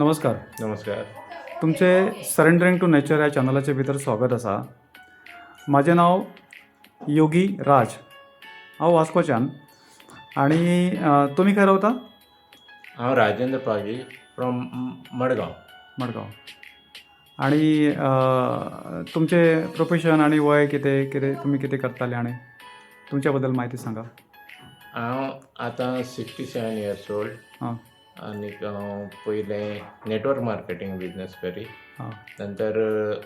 नमस्कार. नमस्कार. तुमचे सरेंडरिंग टू नेचर ह्या चॅनलाचे भितर स्वागत आसा. माझे नाव योगी राज. हांव वास्कोच्यान. आणि तुमी खंय रावता? हांव राजेंद्र पागी फ्रॉम मडगांव. मडगांव. आणि तुमचे प्रोफेशन आणि वय कितें कितें तुमी कितें करताले आनी तुमच्या बद्दल म्हायती सांगा. हांव आतां 67 इयर्स ओल्ड. हां आनीक हांव पयलें नेटवर्क मार्केटींग बिजनेस करी. हां नंतर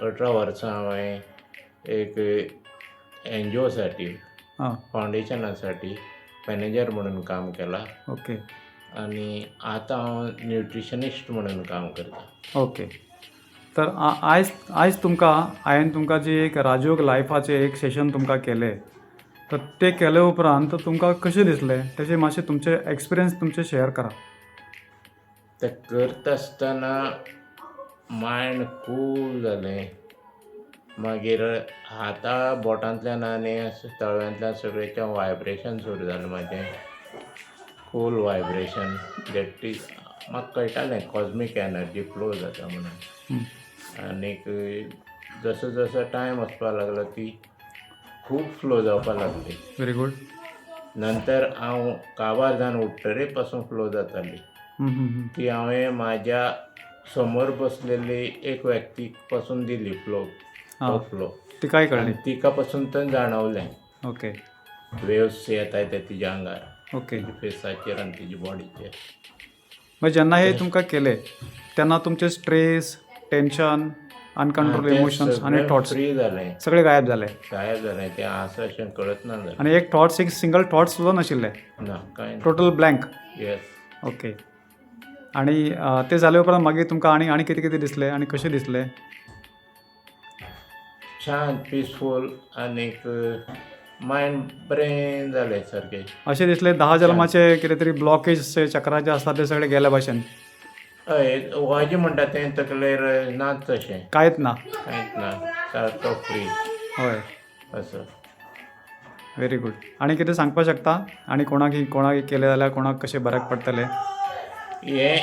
18 वर्सां हांवें एक NGO साठी हां फावंडेशनासाठी मॅनेजर म्हणून काम केलां. ओके आनी आतां हांव न्यूट्रिशनिस्ट म्हणून काम करता. ओके. तर आयज हांवें तुमकां जी एक राजयोग लायफाचें एक सेशन तुमकां केलें, तर तें केले उपरांत तुमकां कशें दिसलें तेचे मातशें तुमचे एक्सपिरियन्स तुमचे शेअर करा. तें करता आसतना मायंड कूल जालें. मागीर हाता बोटांतल्यान आनी तळव्यांतल्यान सगळेच्या वायब्रेशन सुरू जालें म्हाजें. कूल वायब्रेशन दॅट इज म्हाका कळटालें कॉस्मीक एनर्जी फ्लो जाता म्हणून. आनीक जसो जसो टायम वचपा लागलो ती खूब फ्लो जावपा लागली. Very good. नंतर हांव काबार जावन उठ्ठरे पासून फ्लो जाताली ती हांवें म्हाज्या समोर बसलेली एक व्यक्तीक पासून दिली फ्लो. फ्लो ती काय कळली? तिका पासून तर जाणवलें. ओके वेव्स येताय ते तिच्या आंगार, ओके. तिच्या फेसाचेर आनी तिच्या बॉडीचेर. मागीर जेन्ना हे तुमकां केलें तेन्ना तुमचे स्ट्रेस, टेन्शन, अनकंट्रोल इमोशन्स आनी थॉट्स फ्री जालें, सगळे गायब जाले. गायब जालें. तें आसा अशें कळत ना जालें. आनी एक सिंगल थॉट्स सुद्दां नाशिल्ले. ना कांय ना. Total blank. येस. ओके. आनी ते जाले उपरांत मागीर तुमकां आनी कितें कितें दिसलें आनी कशें दिसलें? शांत, पिसफूल आनीक मायंड बरें जालें सारकें. अशें दिसलें 10 जल्माचे कितें तरी ब्लॉकेज चक्राचे आसता ते सगळे गेल्या भशेन. हय, वाजें म्हणटा तें तकलेर नाच तशें कांयच ना. कांयच ना, सारको फ्री हय. असो. Very good. आनी कितें सांगपाक शकता? आनी कोणाक केलें जाल्यार कोणाक कशें बऱ्याक पडटलें? हे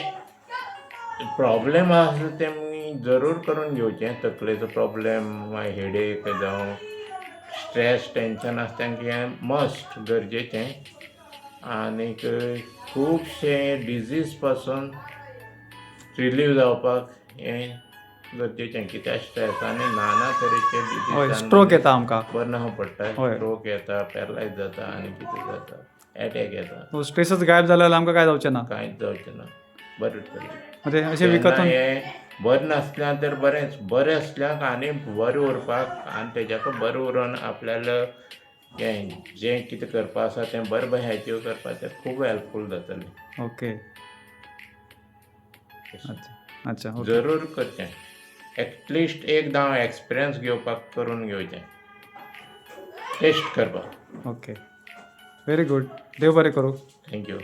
प्रॉब्लेम आसा तेमी जरूर करून घेवचें. तकलेचो प्रॉब्लेम, हेडेक जावं स्ट्रेस, टेन्शन आसा तेंकां हें मस्ट गरजेचें. आनीक खुबशे डिजीज पासून रिलीव जावपाक हें गरजेचें. कित्याक स्ट्रेसांनी नाना तरेचे डिजीज स्ट्रोक येता आमकां. बर्न पडटा. हय. स्ट्रोक येता, पॅरलायज जाता आनी कितें जाता, एटॅक येता. स्ट्रेसच गायब जालो जाल्यार आमकां काय जावचें ना. कांयच जावचें ना. बरें उरतलें. म्हणजे अशें विकतून हें बरें नासल्यार तर बरेंच, बरें आसल्याक आनी बरें उरपाक आनी तेज्याकूय बरें उरोन आपल्यालो हें जें कितें करपा आसा तें बरें बरें अचीव करपाक तें खूब हेल्पफूल जातलें. ओके. अच्छा. ओके. जरूर करचें. एटलिस्ट एकदां एक्सपिरियन्स घेवपाक करून घेवचें, टेस्ट करपाक. ओके. Very good. देव बरें करूं. थँक्यू.